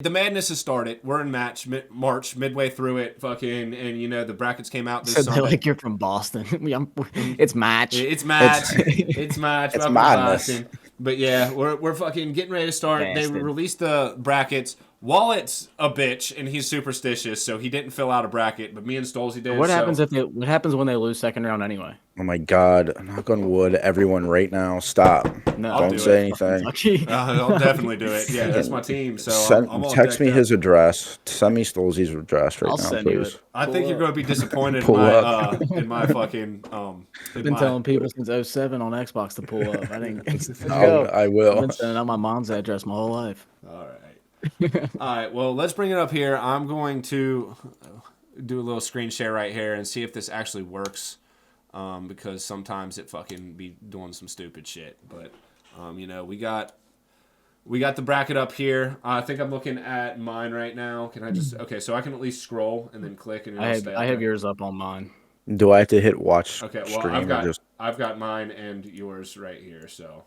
The madness has started. We're in March, midway through it, fucking, and the brackets came out this So they're Sunday. like you're from Boston. It's match. It's It's match. It's match. it's Welcome to madness. Boston. But yeah, we're fucking getting ready to start. They Bastard. released the brackets. Wallet's a bitch and he's superstitious, so he didn't fill out a bracket. But me and Stolzy did. What so. happens if what happens when they lose second round anyway? Oh my God! Knock on wood, everyone, right now, stop! No, Don't do say it. anything. I'll definitely do it. Yeah, that's my team. So I'm all Text decked me up. his address. Send me Stolzy's address right I'll now, send you please. it. I think you're going to be disappointed Pull in my fucking. I've been telling people since 07 on Xbox to pull up. I didn't. Let's Oh, go. I I've will. been sending out my mom's address my whole life. All right. All right. Well, let's bring it up here. I'm going to do a little screen share right here and see if this actually works. Because sometimes it fucking be doing some stupid shit. But, we got the bracket up here. I think I'm looking at mine right now. Can I just... Okay, so I can at least scroll and then click and it'll stay up I have there. yours up on mine. Do I have to hit watch Okay, well, stream or just... I've got mine and yours right here, so...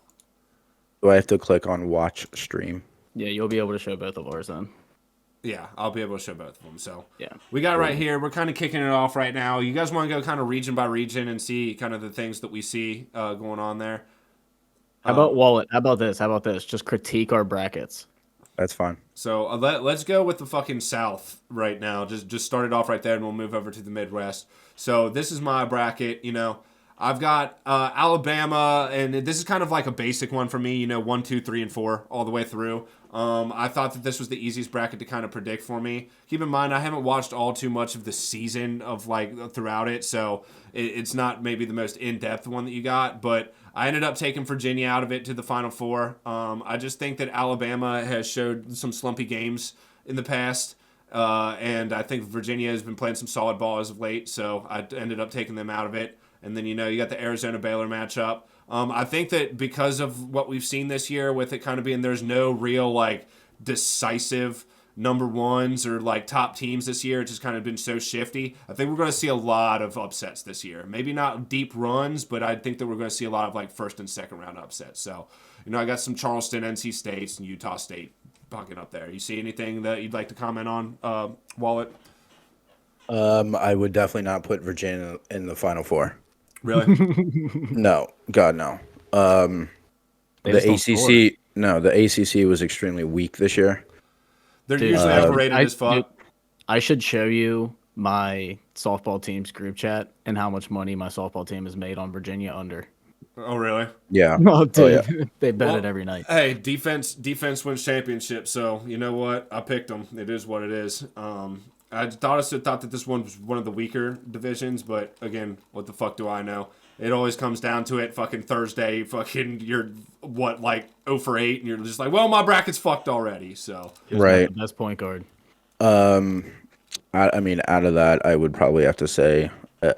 Do I have to click on watch stream? Yeah, you'll be able to show both of ours then. Yeah, I'll be able to show both of them. So yeah, we got it right here. We're kind of kicking it off right now. You guys want to go kind of region by region and see kind of the things that we see going on there? How about Wallet? How about this? How about this? Just critique our brackets. That's fine. So let's go with the fucking South right now. Just start it off right there, and we'll move over to the Midwest. So this is my bracket. I've got Alabama, and this is kind of like a basic one for me. 1, 2, 3, and 4 all the way through. I thought that this was the easiest bracket to kind of predict for me. Keep in mind, I haven't watched all too much of the season of throughout it, so it's not maybe the most in-depth one that you got, but I ended up taking Virginia out of it to the Final Four. I just think that Alabama has showed some slumpy games in the past, and I think Virginia has been playing some solid ball as of late, so I ended up taking them out of it. And then, you got the Arizona-Baylor matchup. I think that because of what we've seen this year with it kind of being there's no real, decisive number ones or, top teams this year. It's just kind of been so shifty. I think we're going to see a lot of upsets this year. Maybe not deep runs, but I think that we're going to see a lot of, first and second round upsets. So, I got some Charleston, NC States, and Utah State popping up there. You see anything that you'd like to comment on, Wallet? I would definitely not put Virginia in the Final Four. Really? No, God, no. The ACC, the ACC was extremely weak this year. They're usually overrated as fuck. Dude, I should show you my softball team's group chat and how much money my softball team has made on Virginia under. Oh, really? Yeah. Oh, dude, yeah. They bet it every night. Hey, defense wins championships. So you know what? I picked them. It is what it is. I thought that this one was one of the weaker divisions, but again, what the fuck do I know? It always comes down to it. Fucking Thursday, you're 0 for 8, and you're just like, well, my bracket's fucked already. So right, the best point guard. I mean, out of that, I would probably have to say,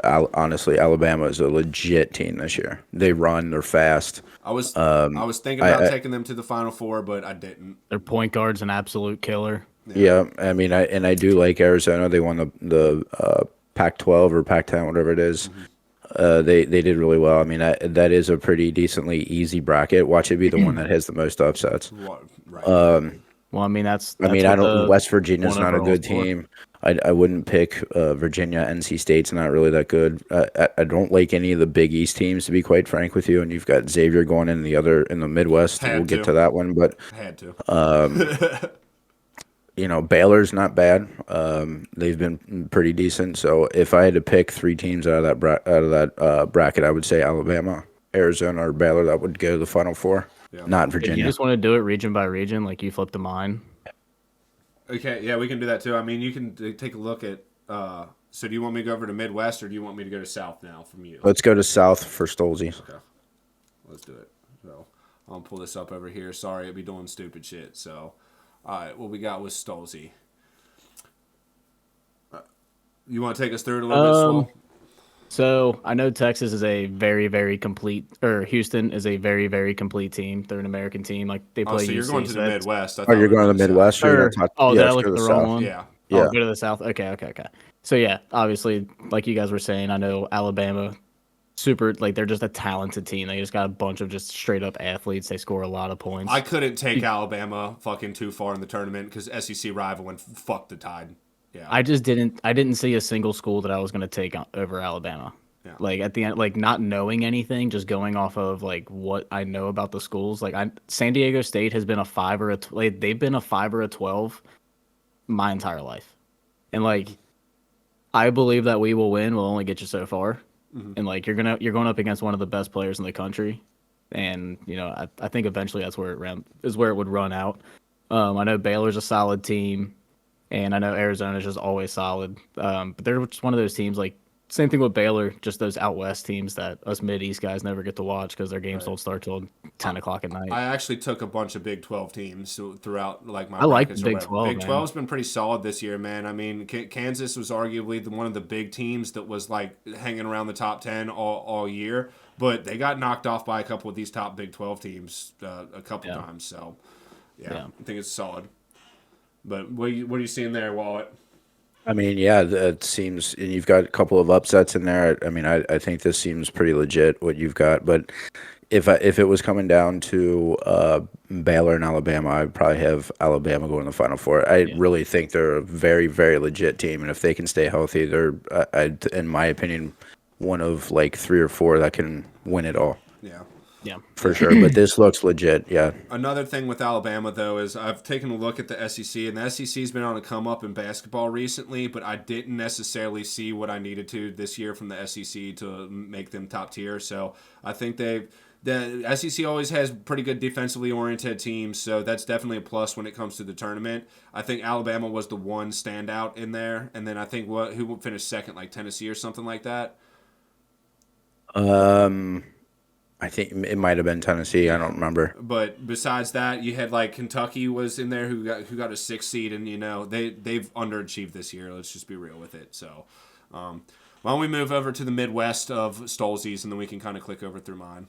honestly, Alabama is a legit team this year. They run, they're fast. I was thinking about taking them to the Final Four, but I didn't. Their point guard's an absolute killer. Yeah, I mean, I do like Arizona. They won the Pac-12 or Pac-10, whatever it is. Mm-hmm. They did really well. I mean, that is a pretty decently easy bracket. Watch it be the one that has the most upsets. Right. Well, I mean, that's I don't. West Virginia's not a good team. I wouldn't pick Virginia. NC State's not really that good. I don't like any of the Big East teams, to be quite frank with you. And you've got Xavier going in the Midwest. We'll get to that one, but had to. Baylor's not bad. They've been pretty decent. So if I had to pick 3 teams out of that bracket, I would say Alabama, Arizona, or Baylor. That would go to the Final Four. Yeah. Not Virginia. If you just want to do it region by region, like you flip to mine. Okay, yeah, we can do that too. I mean, you can take a look at. So, do you want me to go over to Midwest, or do you want me to go to South now from you? Let's go to South for Stolzy. Okay, let's do it. So, I'll pull this up over here. Sorry, I'd be doing stupid shit. So, all right, what we got with Stolzy. You want to take us through it a little bit, Swole? So I know Texas is a very, very complete, or Houston is a very, very complete team. They're an American team. Like they play. So you're going to the Midwest. You're going to the Midwest. Did I look at the wrong one? Yeah. Oh, go to the South. Okay. So yeah, obviously, like you guys were saying, I know Alabama super, like, they're just a talented team. They just got a bunch of just straight up athletes. They score a lot of points. I couldn't take Alabama fucking too far in the tournament because SEC rival and fuck the Tide. Yeah. I didn't see a single school that I was going to take over Alabama. Yeah. Like at the end, like not knowing anything, just going off of like what I know about the schools. Like San Diego State has been a 5 or a like, they've been a 5 or a 12 my entire life, and like I believe that we will win. We'll only get you so far, and like you're going up against one of the best players in the country, and you know I think eventually that's where it would run out. I know Baylor's a solid team. And I know Arizona's just always solid. But they're just one of those teams, like, same thing with Baylor, just those out west teams that us Mid-East guys never get to watch because their games don't start till 10 o'clock at night. I actually took a bunch of Big 12 teams throughout like my I like brackets Big 12, Big 12's been pretty solid this year, man. I mean, Kansas was arguably one of the big teams that was like hanging around the top 10 all year, but they got knocked off by a couple of these top Big 12 teams a couple times. So, yeah, I think it's solid. But what are you seeing there, Wallet? I mean, yeah, it seems, and you've got a couple of upsets in there. I mean, I think this seems pretty legit what you've got. But if it was coming down to Baylor and Alabama, I'd probably have Alabama going to the Final Four. I really think they're a very, very legit team, and if they can stay healthy, they're, in my opinion, one of like 3 or 4 that can win it all. Yeah, for sure. But this looks legit. Yeah. Another thing with Alabama, though, is I've taken a look at the SEC, and the SEC's been on a come up in basketball recently, but I didn't necessarily see what I needed to this year from the SEC to make them top tier. So I think the SEC always has pretty good defensively oriented teams, so that's definitely a plus when it comes to the tournament. I think Alabama was the one standout in there, and then I think who finished second, like Tennessee or something like that. I think it might have been Tennessee. I don't remember. But besides that, you had like Kentucky was in there who got a 6th seed, and you know they've underachieved this year. Let's just be real with it. So, why don't we move over to the Midwest of Stolzies, and then we can kind of click over through mine.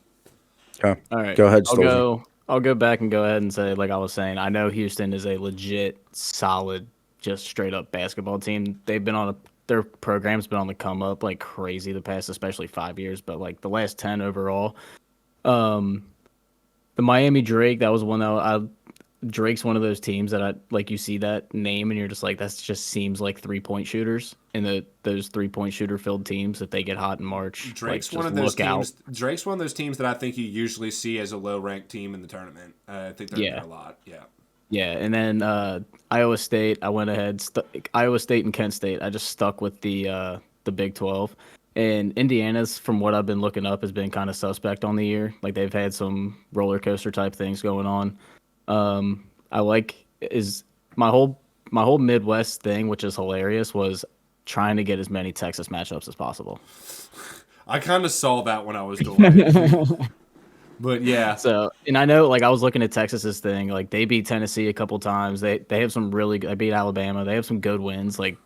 Okay. All right. Go ahead, Stolzy. I'll go back and go ahead and say, like I was saying, I know Houston is a legit, solid, just straight up basketball team. Their program's been on the come up like crazy the past, especially 5 years, but like the last 10 overall. The Miami Drake, that was one that Drake's one of those teams that like you see that name and you're just like, that just seems like 3-point shooters, and those 3-point shooter filled teams, if they get hot in March, Drake's like, one of those teams. Drake's one of those teams that I think you usually see as a low ranked team in the tournament. I think they're there a lot. Yeah. Yeah, and then Iowa State, I went ahead. Iowa State and Kent State, I just stuck with the Big 12. And Indiana's, from what I've been looking up, has been kind of suspect on the year. Like they've had some roller coaster type things going on. I like is my whole Midwest thing, which is hilarious, was trying to get as many Texas matchups as possible. I kind of saw that when I was doing it. But yeah. So, and I know, like, I was looking at Texas's thing. Like, they beat Tennessee a couple times. They have some really good. They beat Alabama. They have some good wins. Like,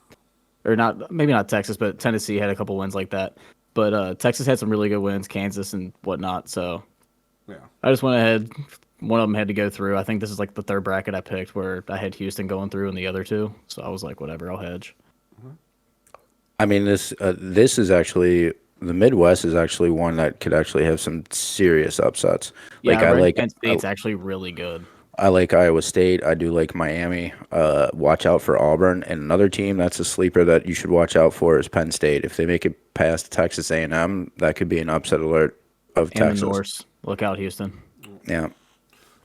or not, maybe not Texas, but Tennessee had a couple wins like that. But Texas had some really good wins, Kansas and whatnot. So, yeah, I just went ahead. One of them had to go through. I think this is like the third bracket I picked where I had Houston going through and the other two. So I was like, whatever, I'll hedge. I mean, this is actually. The Midwest is actually one that could actually have some serious upsets. Yeah, like Kent State's actually really good. I like Iowa State. I do like Miami. Watch out for Auburn. And another team that's a sleeper that you should watch out for is Penn State. If they make it past Texas A&M, that could be an upset alert of Texas. Norse. Look out, Houston. Yeah.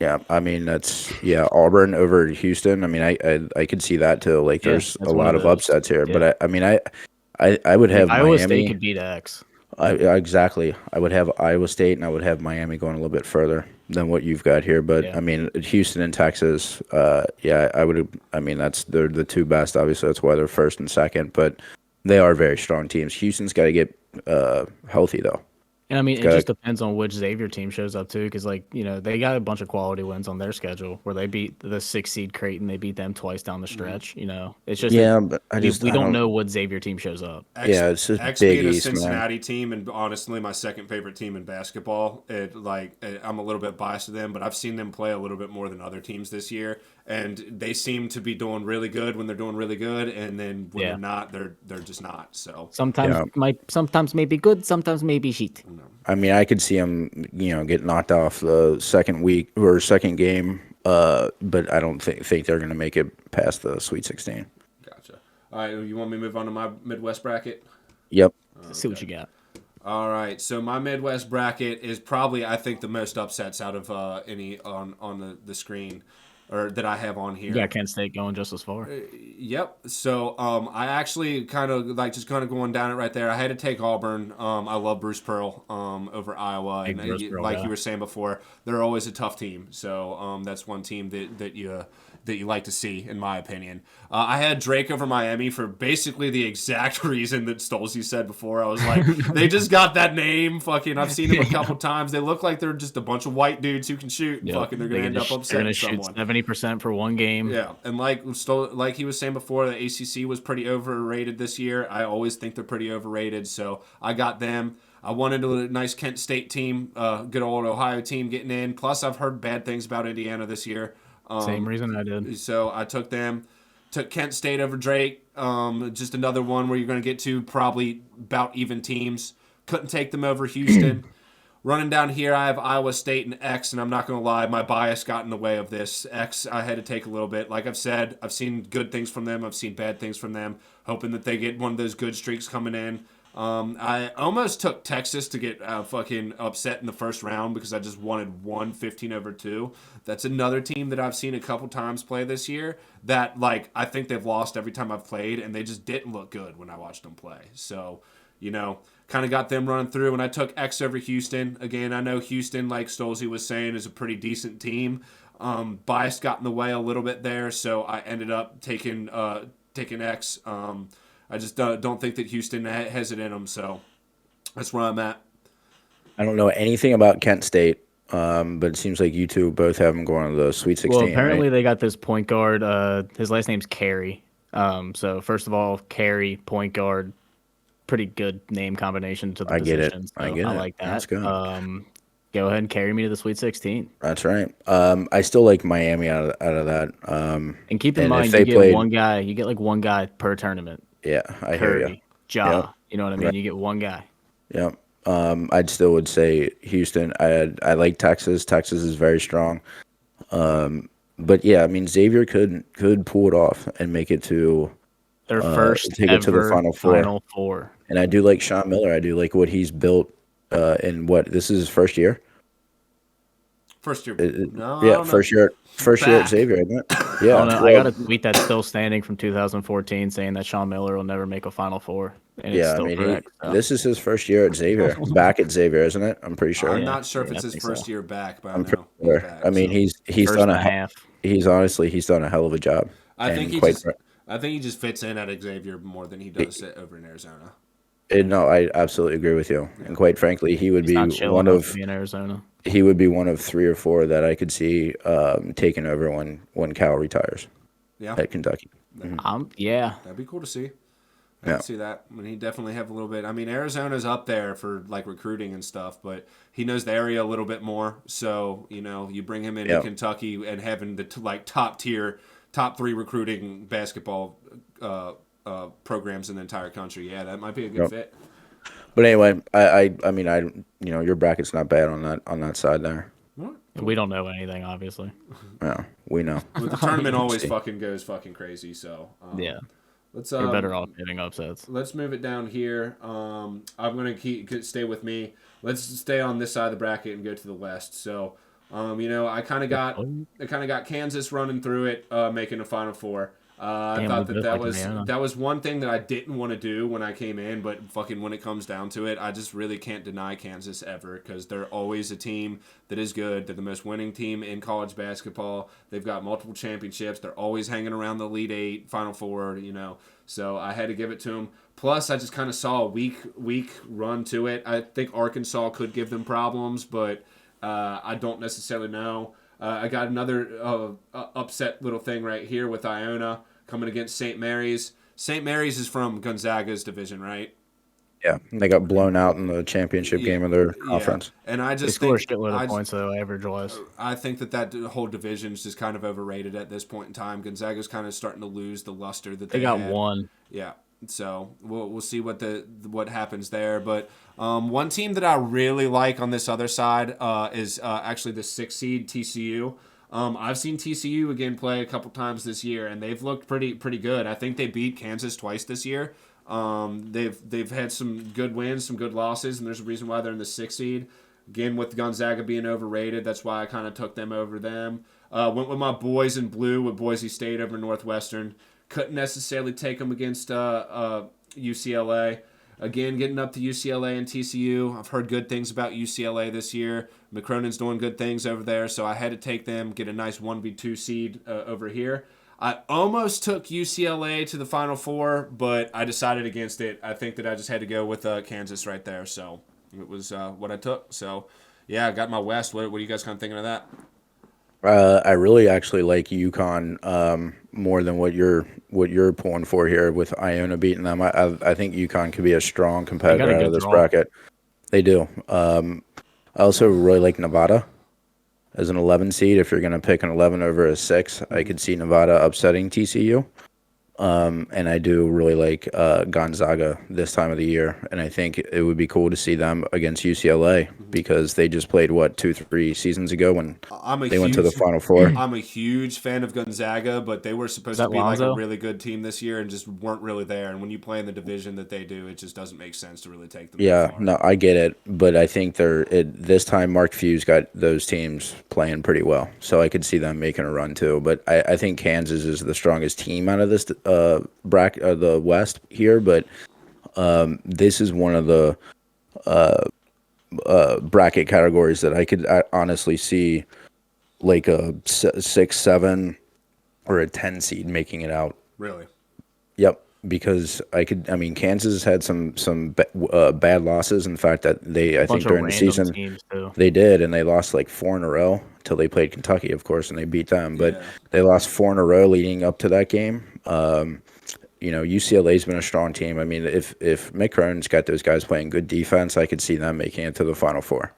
Yeah, I mean Auburn over Houston. I mean, I could see that too. Like, there's a lot of upsets here, but I mean, I would have Iowa Miami. State could beat X. Exactly. I would have Iowa State, and I would have Miami going a little bit further than what you've got here. But I mean, Houston and Texas. I would. I mean, they're the two best. Obviously, that's why they're first and second. But they are very strong teams. Houston's got to get healthy though. And I mean, it just depends on which Xavier team shows up too, because like they got a bunch of quality wins on their schedule where they beat the 6 seed Creighton, they beat them twice down the stretch. It's just but we don't know what Xavier team shows up. It's just X Big being a East, Cincinnati man. team, and honestly, my second favorite team in basketball. I'm a little bit biased to them, but I've seen them play a little bit more than other teams this year, and they seem to be doing really good when they're doing really good, and then when they're not, they're just not. So sometimes maybe good, sometimes maybe shit. I mean, I could see them, get knocked off the second week or second game, but I don't think they're going to make it past the Sweet 16. Gotcha. All right, you want me to move on to my Midwest bracket? Yep. Let's see what you got. All right, so my Midwest bracket is probably, I think, the most upsets out of any on the screen, or that I have on here. You got Kent State going just as far. Yep. So I actually kind of going down it right there. I had to take Auburn. I love Bruce Pearl over Iowa, and you were saying before, they're always a tough team. So that's one team that you like to see, in my opinion. I had Drake over Miami for basically the exact reason that Stolze said before. I was like, they just got that name. Fucking, I've seen them a couple times. They look like they're just a bunch of white dudes who can shoot. And fucking, they're gonna end up upsetting someone. 70% for one game. Yeah, and like he was saying before, the ACC was pretty overrated this year. I always think they're pretty overrated, so I got them. I wanted a nice Kent State team, good old Ohio team getting in. Plus, I've heard bad things about Indiana this year. Same reason I did. So I took them. Took Kent State over Drake. Just another one where you're going to get to probably about even teams. Couldn't take them over Houston. Running down here, I have Iowa State and X, and I'm not going to lie, my bias got in the way of this. X, I had to take a little bit. Like I've said, I've seen good things from them. I've seen bad things from them, hoping that they get one of those good streaks coming in. I almost took Texas to get fucking upset in the first round because I just wanted 15-2. That's another team that I've seen a couple times play this year that, like, I think they've lost every time I've played, and they just didn't look good when I watched them play. So, kind of got them running through, and I took X over Houston. Again, I know Houston, like Stolze was saying, is a pretty decent team. Bias got in the way a little bit there, so I ended up taking X. I just don't think that Houston has it in them, so that's where I'm at. I don't know anything about Kent State, but it seems like you two both have them going to the Sweet 16. Well, apparently right? They got this point guard. His last name's Carey. So first of all, Carey, point guard, pretty good name combination to the position. I get it. I like that. That's good. Go ahead and carry me to the Sweet 16. That's right. I still like Miami out of that. And keep in mind, you get one guy. You get like one guy per tournament. Yeah, I hear you. Ja, yep. You know what I mean? Right. You get one guy. Yep. I'd still would say Houston. I like Texas. Texas is very strong. But yeah, I mean Xavier could pull it off and make it to their first take ever it to the Final Four. And I do like Sean Miller. I do like what he's built. In what this is his first year. First year. First year at Xavier, isn't it? Yeah. I got a tweet that's still standing from 2014 saying that Sean Miller will never make a Final Four. And it's still correct, this is his first year at Xavier. Back at Xavier, isn't it? I'm pretty sure. I'm not sure if it's his first year back, but I'm pretty sure. Back, I mean, he's done a half. He's done a hell of a job. I think he just fits in at Xavier more than he does over in Arizona. No, I absolutely agree with you. Yeah. And quite frankly, he would be one of in Arizona. He would be one of 3 or 4 that I could see taking over when Cal retires. Yeah. At Kentucky. Mm-hmm. Yeah. That'd be cool to see. I can see that. I mean, he definitely have a little bit. I mean, Arizona's up there for like recruiting and stuff, but he knows the area a little bit more. So you bring him into Kentucky and having the top 3 recruiting basketball programs in the entire country. Yeah, that might be a good fit. But anyway, I mean, your bracket's not bad on that side there. We don't know anything, obviously. Yeah, we know. Well, the tournament always fucking goes fucking crazy. So yeah, you're better off hitting upsets. Let's move it down here. I'm gonna stay with me. Let's stay on this side of the bracket and go to the West. So, I kind of got Kansas running through it, making a Final Four. I Damn, thought we both like Iona. that was one thing that I didn't want to do when I came in, but fucking when it comes down to it, I just really can't deny Kansas ever because they're always a team that is good. They're the most winning team in college basketball. They've got multiple championships. They're always hanging around the Elite Eight, Final Four, you know. So I had to give it to them. Plus, I just kind of saw a weak run to it. I think Arkansas could give them problems, but I don't necessarily know. I got another upset little thing right here with Iona coming against St. Mary's. St. Mary's is from Gonzaga's division, right? Yeah, they got blown out in the championship game of their conference. Yeah. And I They just score a think shitload of points, though, average-wise. I think that whole division is just kind of overrated at this point in time. Gonzaga's kind of starting to lose the luster that They got had. one. Yeah. So we'll see what happens there. But one team that I really like on this other side is actually the 6th seed TCU. I've seen TCU again play a couple times this year, and they've looked pretty good. I think they beat Kansas twice this year. They've had some good wins, some good losses, and there's a reason why they're in the 6th seed. Again, with Gonzaga being overrated, that's why I kind of took them over them. Went with my boys in blue with Boise State over Northwestern. Couldn't necessarily take them against UCLA. Again, getting up to UCLA and TCU. I've heard good things about UCLA this year. McCronen's doing good things over there, so I had to take them, get a nice 1v2 seed over here. I almost took UCLA to the Final Four, but I decided against it. I think that I just had to go with Kansas right there, so it was what I took. So, yeah, I got my West. What are you guys kind of thinking of that? I really actually like UConn more than what you're pulling for here with Iona beating them. I think UConn could be a strong competitor out of this bracket. They do. I also really like Nevada as an 11 seed. If you're going to pick an 11 over a 6, I could see Nevada upsetting TCU. And I do really like Gonzaga this time of the year, and I think it would be cool to see them against UCLA because they just played 2-3 seasons ago when they went to the Final Four. I'm a huge fan of Gonzaga, but they were supposed to be like a really good team this year and just weren't really there. And when you play in the division that they do, it just doesn't make sense to really take them. Yeah, no, I get it, but I think this time Mark Few's got those teams playing pretty well, so I could see them making a run too. But I think Kansas is the strongest team out of this bracket, the West here, but this is one of the bracket categories that I could honestly see like a 6, 7, or a 10 seed making it out. Really? Yep. Because Kansas has had some bad losses. In fact, that I think during the season they did, and they lost like 4 in a row until they played Kentucky, of course, and they beat them. But they lost 4 in a row leading up to that game. UCLA's been a strong team. I mean, if Mick Cronin's got those guys playing good defense, I could see them making it to the Final Four,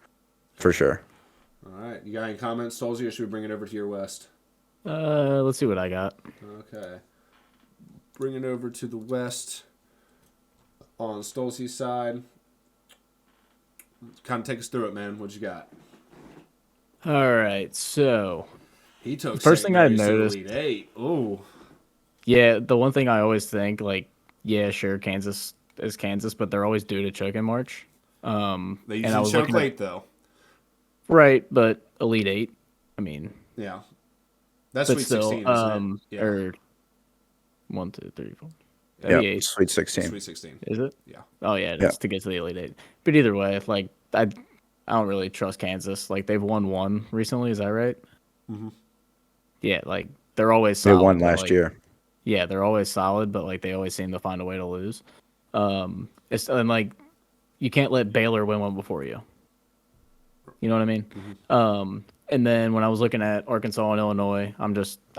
for sure. All right, you got any comments, Stolzy, or should we bring it over to your West? Let's see what I got. Okay. Bring it over to the West on Stolzy's side. Kind of take us through it, man. What you got? All right, so he took first thing I noticed. Elite Eight. Ooh. Yeah, the one thing I always think, like, yeah, sure, Kansas is Kansas, but they're always due to choke in March. They usually choke late, though. Right, but Elite Eight, I mean. Yeah. That's Sweet 16, isn't it? Yeah. Or 1, 2, 3, 4. Yeah, Sweet 16. Sweet 16. Is it? Yeah. Oh, yeah, just to get to the Elite Eight. But either way, like, I don't really trust Kansas. Like, they've won 1 recently, is that right? Mm-hmm. Yeah, like, they're always solid. They won last year. Yeah, they're always solid, but, like, they always seem to find a way to lose. And, like, you can't let Baylor win one before you. You know what I mean? Mm-hmm. And then when I was looking at Arkansas and Illinois, I'm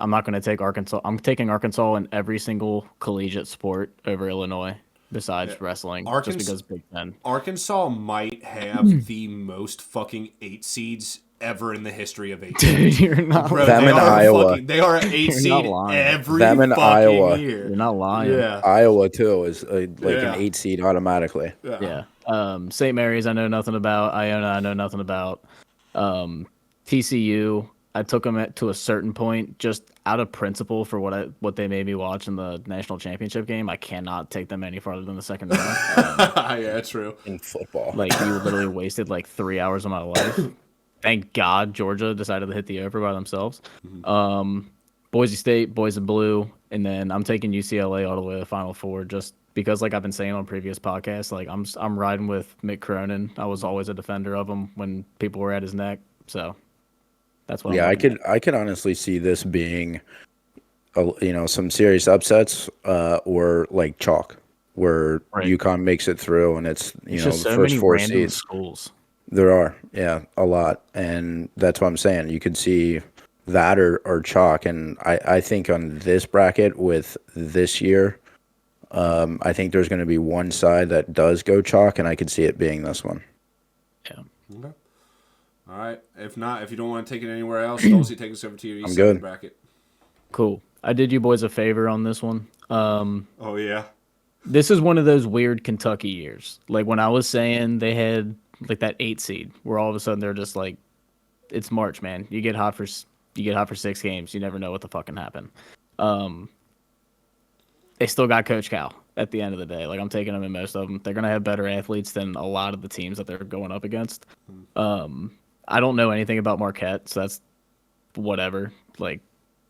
not going to take Arkansas. I'm taking Arkansas in every single collegiate sport over Illinois besides wrestling, just because Big Ten. Arkansas might have the most fucking 8 seeds ever in the history of 8 seeds. You're not lying. Them in Iowa. They are an 8 seed every them in fucking Iowa. year. You're not lying. Yeah. Iowa, too, is an 8 seed automatically. Yeah. St. Mary's, I know nothing about. Iona, I know nothing about. TCU, I took them to a certain point just out of principle for what they made me watch in the national championship game. I cannot take them any farther than the second round. Yeah, true. In football. Like, you literally wasted like 3 hours of my life. Thank God Georgia decided to hit the over by themselves. Mm-hmm. Boise State, boys in blue. And then I'm taking UCLA all the way to the Final Four just because, like I've been saying on previous podcasts, like I'm riding with Mick Cronin. I was always a defender of him when people were at his neck. So that's what I'm looking at. I could honestly see this being, some serious upsets, or like chalk, where UConn makes it through and it's just the so first many 4 random seeds. schools. There are, yeah, a lot, and that's what I'm saying. You could see that or chalk, and I think on this bracket with this year, I think there's going to be one side that does go chalk, and I could see it being this one. Yeah. Okay. All right. If not, if you don't want to take it anywhere else, Stolzy, take us over to your East good. bracket. Cool. I did you boys a favor on this one. Oh yeah. This is one of those weird Kentucky years. Like when I was saying they had like that 8 seed, where all of a sudden they're just like, it's March, man. You get hot for 6 games. You never know what the fucking happen. They still got Coach Cal at the end of the day. Like I'm taking them in most of them. They're gonna have better athletes than a lot of the teams that they're going up against. I don't know anything about Marquette, so that's whatever. Like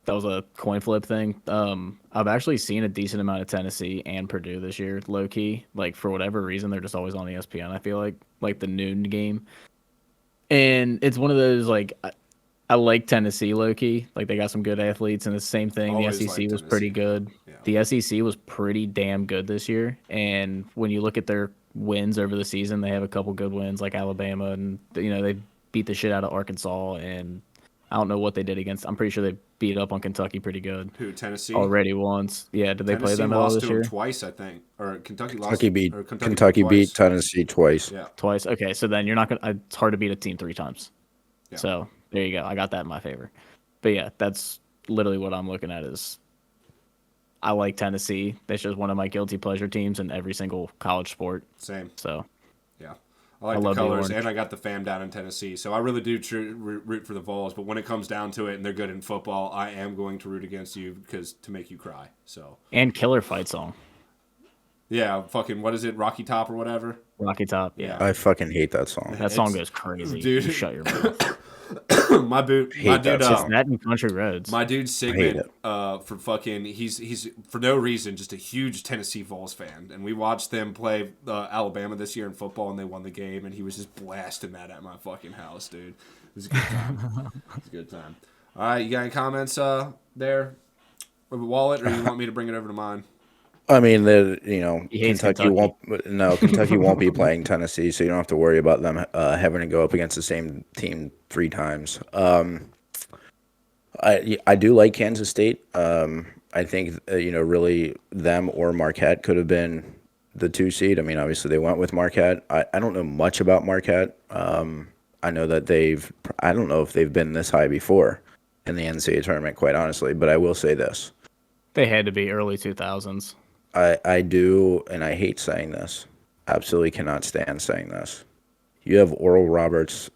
that was a coin flip thing. I've actually seen a decent amount of Tennessee and Purdue this year, low key. Like for whatever reason, they're just always on ESPN. I feel like the noon game, and it's one of those like I like Tennessee low key. Like they got some good athletes, and the same thing. Always The SEC liked was Tennessee. pretty good. Yeah. The SEC was pretty damn good this year, and when you look at their wins over the season, they have a couple good wins like Alabama, and they beat the shit out of Arkansas, and I don't know what they did against. I'm pretty sure they beat up on Kentucky pretty good. Who, Tennessee? Already once. Yeah, did they Tennessee play them at all lost this to them year? twice, I think. Or Kentucky lost. Kentucky beat Tennessee twice. Yeah. Twice. Okay, so then you're not gonna. It's hard to beat a team 3 times. Yeah. So there you go. I got that in my favor. But yeah, that's literally what I'm looking at. Is I like Tennessee. That's just one of my guilty pleasure teams in every single college sport. Same. So yeah. I like the colors, and I got the fam down in Tennessee. So I really do root for the Vols. But when it comes down to it, and they're good in football, I am going to root against you to make you cry. So and killer fight song. Yeah, fucking what is it, Rocky Top or whatever? Rocky Top. Yeah. I fucking hate that song. That song goes crazy. Dude. You shut your mouth. my dude, that in Country Roads. My dude Sigmund, for fucking, he's for no reason just a huge Tennessee Vols fan, and we watched them play Alabama this year in football, and they won the game, and he was just blasting that at my fucking house, dude. It was a good time. It was a good time. All right, you got any comments there, Wallet, or you want me to bring it over to mine? I mean, Kentucky won't be playing Tennessee, so you don't have to worry about them having to go up against the same team 3 times. I do like Kansas State. I think really them or Marquette could have been the 2 seed. I mean, obviously they went with Marquette. I don't know much about Marquette. I know that I don't know if they've been this high before in the NCAA tournament, quite honestly. But I will say this: they had to be early 2000s. I do, and I hate saying this. Absolutely cannot stand saying this. You have Oral Roberts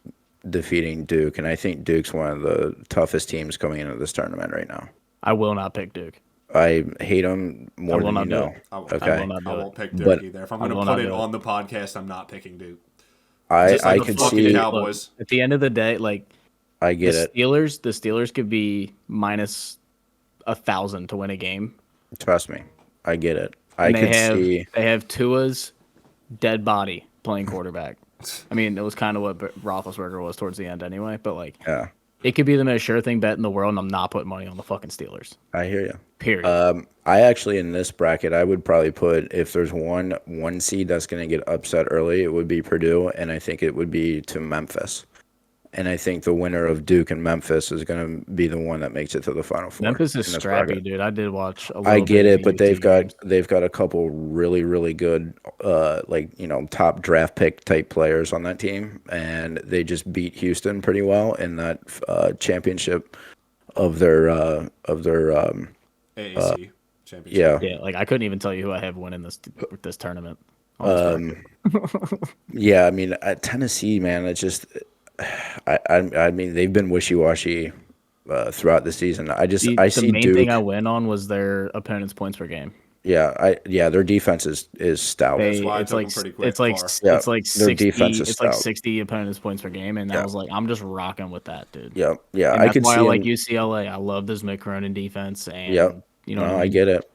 defeating Duke, and I think Duke's one of the toughest teams coming into this tournament right now. I will not pick Duke. I hate them more than you know. Okay. I won't pick Duke either. If I'm going to put it on the podcast, I'm not picking Duke. I could see Cowboys. At the end of the day, I get it. The Steelers could be minus 1,000 to win a game. Trust me. I get it. They have Tua's dead body playing quarterback. I mean, it was kind of what Roethlisberger was towards the end anyway, but yeah. It could be the most sure thing bet in the world, and I'm not putting money on the fucking Steelers. I hear you. Period. I actually, in this bracket, I would probably put, if there's one seed that's going to get upset early, it would be Purdue, and I think it would be to Memphis. And I think the winner of Duke and Memphis is going to be the one that makes it to the Final Four. Memphis is scrappy, dude. I did watch a little I get bit it, but they've got a couple really, really good, top draft pick type players on that team, and they just beat Houston pretty well in that championship of their AAC championship. Yeah, I couldn't even tell you who I have winning this tournament. Yeah, I mean, at Tennessee, man, it's just. I mean, they've been wishy-washy throughout the season. I see Duke. The main thing I went on was their opponent's points per game. Yeah, their defense is stout. It's like 60 opponents' points per game, and I was like, I'm just rocking with that, dude. Yeah. And that's why I like UCLA. I love this Mick Cronin defense, and You know No, what I I mean? get it.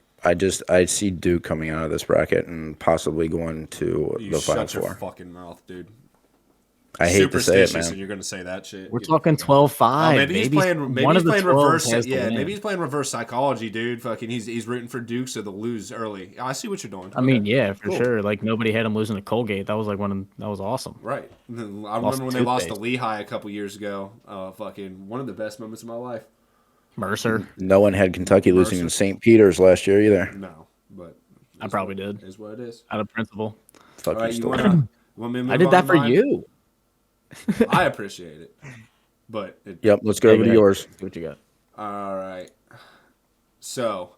I see Duke coming out of this bracket and possibly going to You the Final shut your Four. fucking mouth, dude. I hate to say it, Superstitious, and man. you're gonna say that shit. We're Get the talking fuck out of here. Oh, 12-5. Maybe maybe one he's of the playing 12 reverse. has to Yeah, maybe win. he's playing reverse psychology, dude. Fucking, he's rooting for Duke, so they'll lose early. I see what you're doing. I Okay, mean, yeah, for cool. sure. Like nobody had him losing to Colgate. That was like that was awesome. Right. I Lost remember when they lost to toothpaste. Lehigh a couple years ago. Fucking one of the best moments of my life. Mercer. No one had Kentucky losing in Mercer. St. Peter's last year either. No, but I is what probably did. is what it is. Out of principle. All Fuck you, right, you Story. want me to I move did on to that for mine? you. I appreciate it, but Yep, let's go Yeah, over to ahead. yours. See what you got. all right. So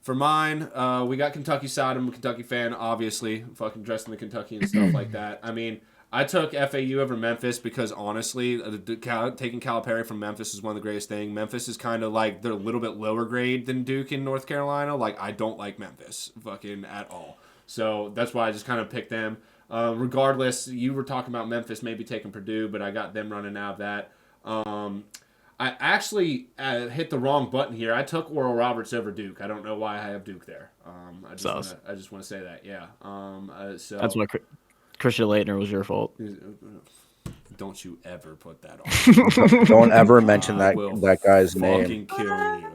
for mine, we got Kentucky side. I'm a Kentucky fan, obviously. Fucking dressing the Kentucky and stuff like that. I mean, I took FAU over Memphis because honestly, taking Calipari from Memphis is one of the greatest things. Memphis is kind of like they're a little bit lower grade than Duke in North Carolina. Like I don't like Memphis fucking at all. So that's why I just kind of picked them. Regardless, you were talking about Memphis maybe taking Purdue, but I got them running out of that. I actually hit the wrong button here. I took Oral Roberts over Duke. I don't know why I have Duke there. I just want to say that. Yeah. So That's why Christian Leitner was your fault. don't you ever put that on. Don't ever mention I that will that guy's fucking name. kill you.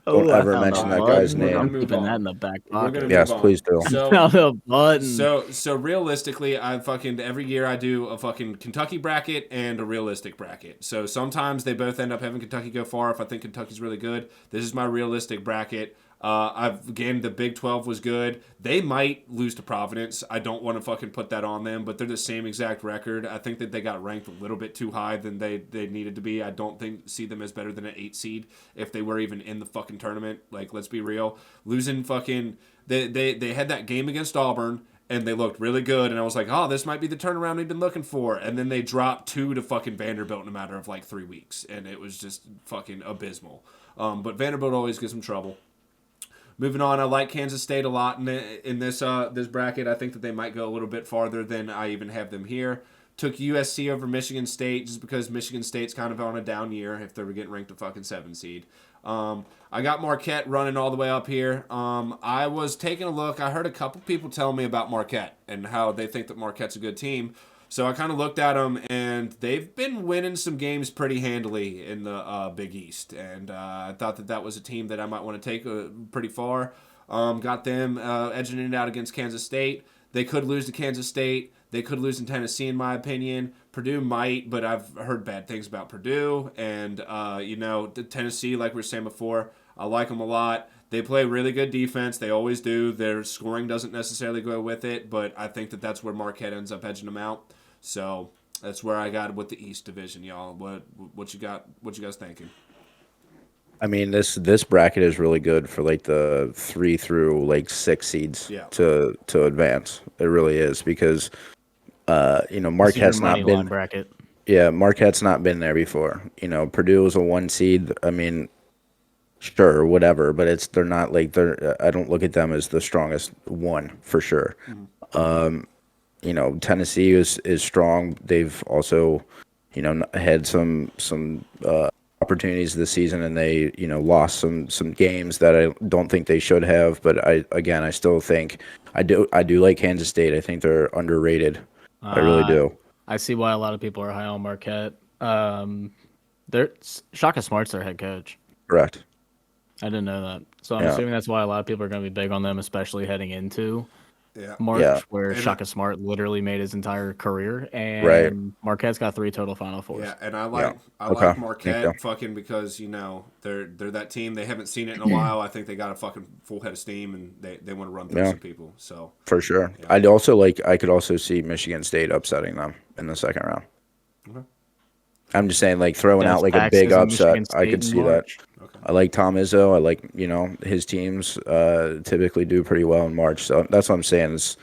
Don't I ever found mention the that guy's button. name. I'm Move keeping on. that in the back We're gonna pocket. move Yes, on. please do. So Found the button. So realistically, I fucking every year I do a fucking Kentucky bracket and a realistic bracket. So sometimes they both end up having Kentucky go far if I think Kentucky's really good. This is my realistic bracket. Again, the Big 12 was good. They might lose to Providence. I don't want to fucking put that on them, but they're the same exact record. I think that they got ranked a little bit too high than they needed to be. I don't see them as better than an 8 seed if they were even in the fucking tournament. Like, let's be real. Losing fucking they had that game against Auburn and they looked really good and I was like, oh, this might be the turnaround we've been looking for. And then they dropped 2 to fucking Vanderbilt in a matter of like 3 weeks, and it was just fucking abysmal. But Vanderbilt always gives them trouble. Moving on, I like Kansas State a lot in this bracket. I think that they might go a little bit farther than I even have them here. Took USC over Michigan State just because Michigan State's kind of on a down year if they were getting ranked a fucking 7 seed. I got Marquette running all the way up here. I was taking a look. I heard a couple people tell me about Marquette and how they think that Marquette's a good team. So I kind of looked at them, and they've been winning some games pretty handily in the Big East. And I thought that was a team that I might want to take pretty far. Got them edging it out against Kansas State. They could lose to Kansas State. They could lose in Tennessee, in my opinion. Purdue might, but I've heard bad things about Purdue. And, Tennessee, like we were saying before, I like them a lot. They play really good defense. They always do. Their scoring doesn't necessarily go with it, but I think that that's where Marquette ends up edging them out. So that's where I got with the East Division, y'all. What you got? What you guys thinking? I mean, this bracket is really good for like the 3 through like 6 seeds to advance. It really is because Marquette's not been bracket. Yeah, Marquette's not been there before. Purdue was a 1 seed. I mean, sure, whatever, but they're not like I don't look at them as the strongest one for sure. Mm-hmm. Tennessee is strong. They've also, had some opportunities this season, and they, lost some games that I don't think they should have. But I still think I do like Kansas State. I think they're underrated. I really do. I see why a lot of people are high on Marquette. Shaka Smart's their head coach. Correct. I didn't know that. So I'm assuming that's why a lot of people are going to be big on them, especially heading into March, where Shaka Smart literally made his entire career, and Marquette's got 3 total Final Fours. Yeah, and I like Marquette fucking because they're that team. They haven't seen it in a while. I think they got a fucking full head of steam, and they want to run through some people. So for sure, I could also see Michigan State upsetting them in the second round. Okay. I'm just saying, like throwing out like a big upset. I could see that. Okay. I like Tom Izzo. I like his teams typically do pretty well in March. So that's what I'm saying is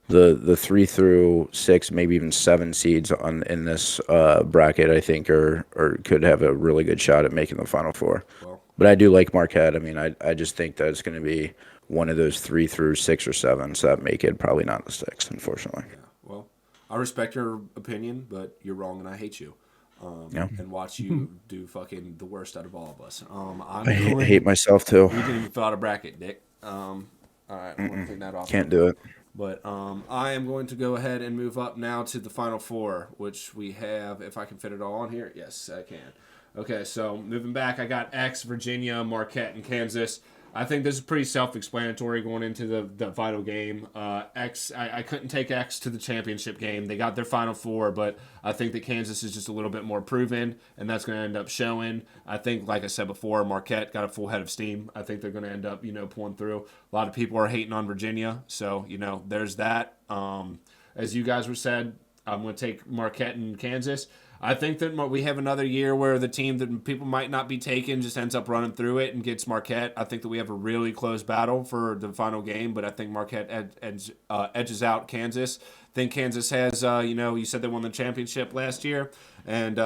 the 3 through 6, maybe even 7 seeds in this bracket. I think or could have a really good shot at making the Final Four. Well, but I do like Marquette. I mean, I just think that it's going to be one of those 3 through 6 or 7 that make it. Probably not the 6, unfortunately. Yeah. Well, I respect your opinion, but you're wrong, and I hate you. and watch you do fucking the worst out of all of us. I hate myself too. You didn't even fill out a bracket, Dick. All right, I'm gonna clean that off. Can't do it. But I am going to go ahead and move up now to the final four, which we have. If I can fit it all on here, yes, I can. Okay, so moving back, I got X, Virginia, Marquette, and Kansas. I think this is pretty self-explanatory going into the final game. X, I couldn't take X to the championship game. They got their final four, but I think that Kansas is just a little bit more proven, and that's going to end up showing. I think, like I said before, Marquette got a full head of steam. I think they're going to end up, pulling through. A lot of people are hating on Virginia, so, there's that. As you guys were said, I'm going to take Marquette and Kansas. I think that we have another year where the team that people might not be taking just ends up running through it and gets Marquette. I think that we have a really close battle for the final game, but I think Marquette edges out Kansas. I think Kansas has, you said they won the championship last year, and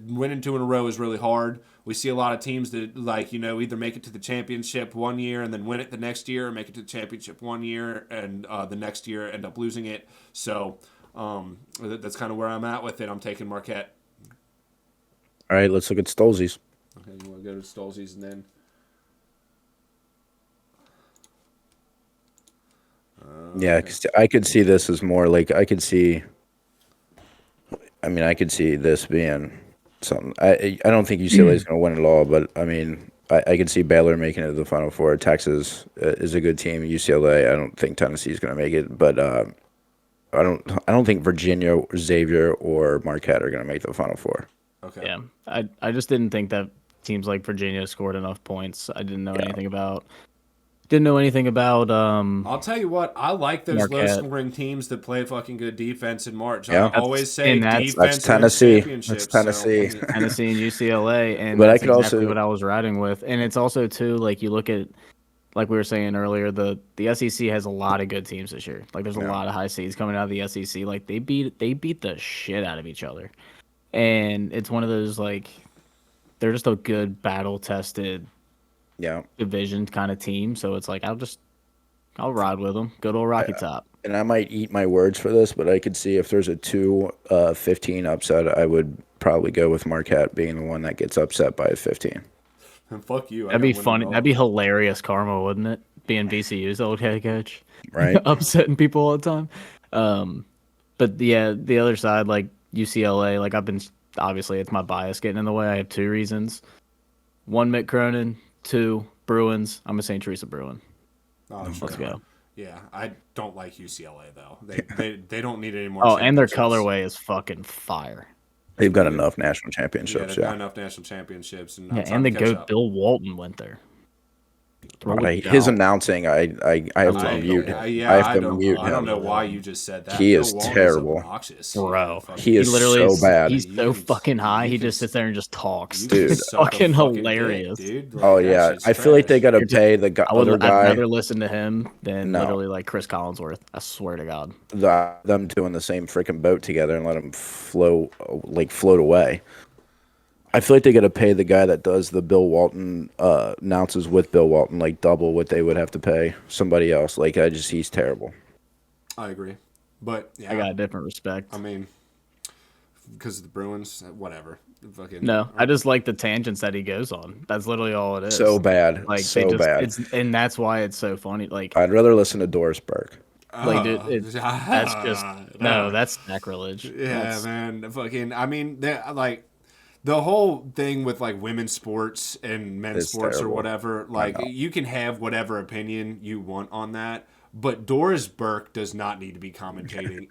winning two in a row is really hard. We see a lot of teams that, either make it to the championship one year and then win it the next year, or make it to the championship one year and the next year end up losing it. So that's kind of where I'm at with it. I'm taking Marquette. All right, let's look at Stolzes. Okay, you want to go to Stolzes and then... Yeah, okay. 'cause I could see this as more like I could see this being something. I don't think UCLA is going to win it all, but I could see Baylor making it to the Final Four. Texas is a good team. UCLA, I don't think Tennessee is going to make it, but I don't think Virginia, Xavier, or Marquette are going to make the Final Four. Okay. Yeah, I just didn't think that teams like Virginia scored enough points. I didn't know anything about. I'll tell you what, I like those Marquette. low-scoring teams that play fucking good defense in March. Yeah. I always say defense that's Tennessee. wins That's championships. Tennessee. So, Tennessee and UCLA, and But I that's could exactly also- what I was riding with. And it's also too like you look at, like we were saying earlier, the SEC has a lot of good teams this year. Like there's a lot of high seeds coming out of the SEC. Like they beat the shit out of each other, and it's one of those like they're just a good battle tested division kind of team. So it's like I'll ride with them. Good old Rocky Top. And I might eat my words for this, but I could see if there's a 2-15 upset, I would probably go with Marquette being the one that gets upset by a 15. and fuck you. That'd be funny. That'd be hilarious karma, wouldn't it? Being VCU's old head coach, Right? upsetting people all the time. But yeah, the other side, like UCLA, like obviously it's my bias getting in the way. I have two reasons: one, Mick Cronin; two, Bruins. I'm a St. Teresa Bruin. Oh, sure. Let's go. Yeah, I don't like UCLA though. They don't need any more. Oh, and their championships. colorway is fucking fire. They've got enough national Yeah, championships. they've got enough national championships, and And the GOAT Bill Walton went there. His announcing, I have to mute him. I have to mute him. I don't know why you just said that. He Bill is Walton terrible. obnoxious. Bro, He is so bad. He's so fucking high. He just sits there and just talks. Dude. It's fucking hilarious. Dick, dude. Oh yeah, I feel like they got to pay the other I'd guy. rather listen to him than literally like Chris Collinsworth. I swear to God. Them two in the same freaking boat together and let them float away. I feel like they got to pay the guy that does the Bill Walton announces with Bill Walton like double what they would have to pay somebody else. Like he's terrible. I agree, but yeah, I got a different respect. I mean, because of the Bruins, whatever. Fucking, No, I just like the tangents that he goes on. That's literally all it is. So bad, Like so bad. and that's why it's so funny. Like, I'd rather listen to Doris Burke. dude, that's just no, that's sacrilege. Yeah, man. Fucking, I mean, like the whole thing with like women's sports and men's It's sports terrible. or whatever. Like, you can have whatever opinion you want on that, but Doris Burke does not need to be commentating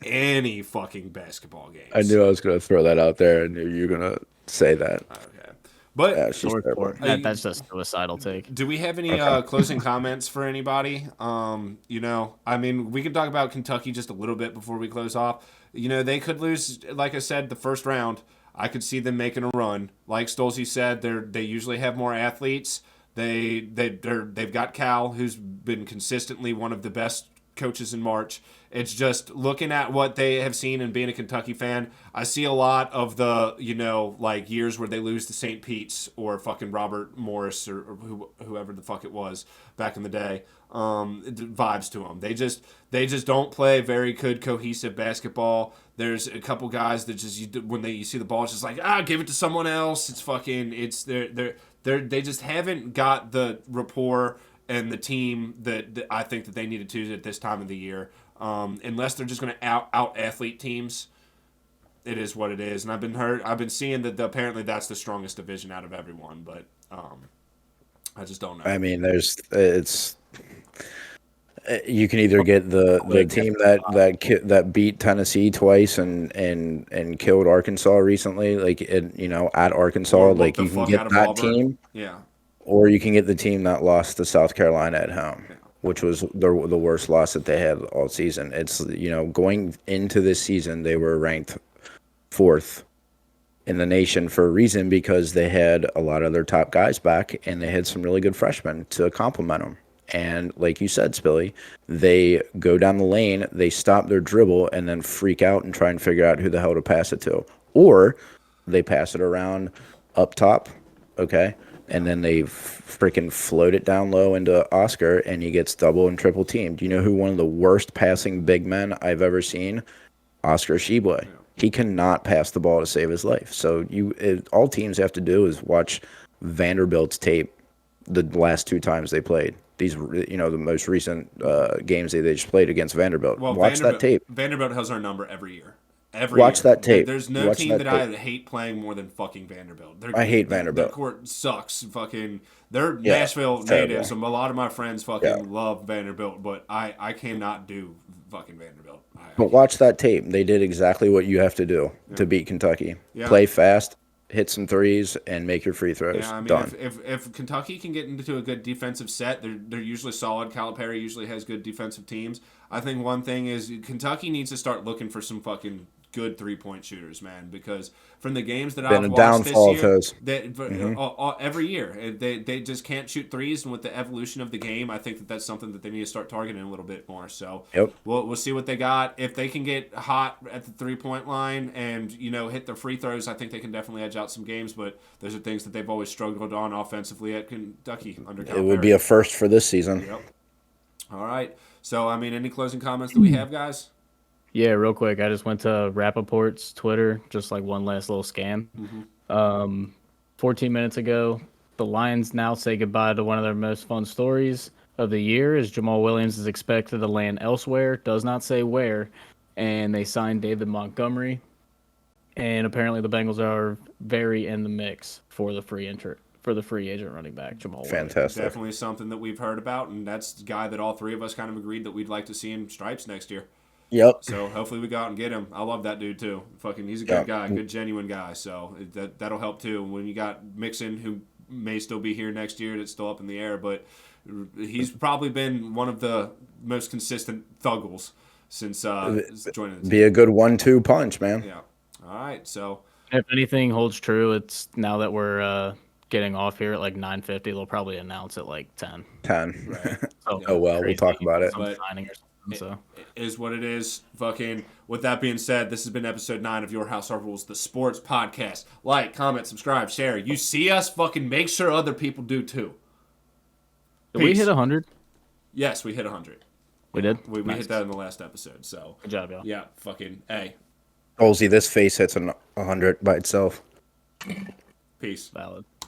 any fucking basketball games. I knew I was going to throw that out there, and you were going to say that. Okay, but Yeah, she's terrible. That's just a suicidal take. do we have any closing comments for anybody? I mean, we can talk about Kentucky just a little bit before we close off. They could lose, like I said, the first round. I could see them making a run. Like Stolze said, they usually have more athletes. They've got Cal, who's been consistently one of the best coaches in March. It's just looking at what they have seen and being a Kentucky fan. I see a lot of the, like years where they lose to St. Pete's or fucking Robert Morris or whoever the fuck it was back in the day. Vibes to them. They just don't play very good cohesive basketball. There's a couple guys that just when you see the ball, it's just like give it to someone else. It's fucking they just haven't got the rapport and the team that I think that they needed to at this time of the year. Unless they're just going to out athlete teams, it is what it is. And I've been seeing that apparently that's the strongest division out of everyone, but I just don't know. I mean, you can either get the team that beat Tennessee twice and killed Arkansas recently, at Arkansas, like you can get that team, yeah, or you can get the team that lost to South Carolina at home. Yeah. Which was the worst loss that they had all season. It's, going into this season, they were ranked 4th in the nation for a reason, because they had a lot of their top guys back and they had some really good freshmen to complement them. And like you said, Spilly, they go down the lane, they stop their dribble, and then freak out and try and figure out who the hell to pass it to. Or they pass it around up top, okay? And then they freaking float it down low into Oscar, and he gets double and triple teamed. Do you know who one of the worst passing big men I've ever seen? Oscar Sheboy. Yeah. He cannot pass the ball to save his life. So all teams have to do is watch Vanderbilt's tape the last 2 times they played. These, the most recent games they just played against Vanderbilt. Well, watch that tape. Vanderbilt has our number every year. Watch that tape. There's no team that I hate playing more than fucking Vanderbilt. I hate Vanderbilt. Their court sucks. Fucking, they're Nashville natives. A lot of my friends fucking love Vanderbilt, but I cannot do fucking Vanderbilt. But watch that tape. They did exactly what you have to do to beat Kentucky. Yeah. Play fast, hit some threes, and make your free throws. Yeah, I mean, done. If Kentucky can get into a good defensive set, they're usually solid. Calipari usually has good defensive teams. I think one thing is Kentucky needs to start looking for some fucking good 3-point shooters, man, because from the games that I've watched this year, every year they just can't shoot threes, and with the evolution of the game, I think that's something that they need to start targeting a little bit more. So we'll see what they got. If they can get hot at the 3-point line and hit their free throws, I think they can definitely edge out some games. But those are things that they've always struggled on offensively at Kentucky under Calipari. It would be a first for this season. Yep. All right. So any closing comments that we have, guys? Yeah, real quick. I just went to Rappaport's Twitter, just like one last little scan. 14 minutes ago, the Lions now say goodbye to one of their most fun stories of the year, as Jamal Williams is expected to land elsewhere. Does not say where. And they signed David Montgomery. And apparently the Bengals are very in the mix for the free agent running back, Jamal Williams. Fantastic. Definitely something that we've heard about, and that's the guy that all three of us kind of agreed that we'd like to see in stripes next year. Yep. So hopefully we go out and get him. I love that dude too. Fucking, he's a good guy, good genuine guy. So that'll help too. When you got Mixon, who may still be here next year, that's still up in the air, but he's probably been one of the most consistent thuggles since joining the team. Be a good 1-2 punch, man. Yeah. All right. So if anything holds true, it's now that we're getting off here at like 9:50, they'll probably announce at like 10. 10. Right. Oh well, we'll talk about it. So it is what it is. Fucking. With that being said, this has been episode 9 of Your House Our Rules, the sports podcast. Like, comment, subscribe, share. You see us, fucking make sure other people do too. Did we hit 100? Yes, we hit 100. We did. We hit that in the last episode. So good job, y'all. Yeah, fucking A. Olsey, this face hits 100 by itself. Peace. Valid.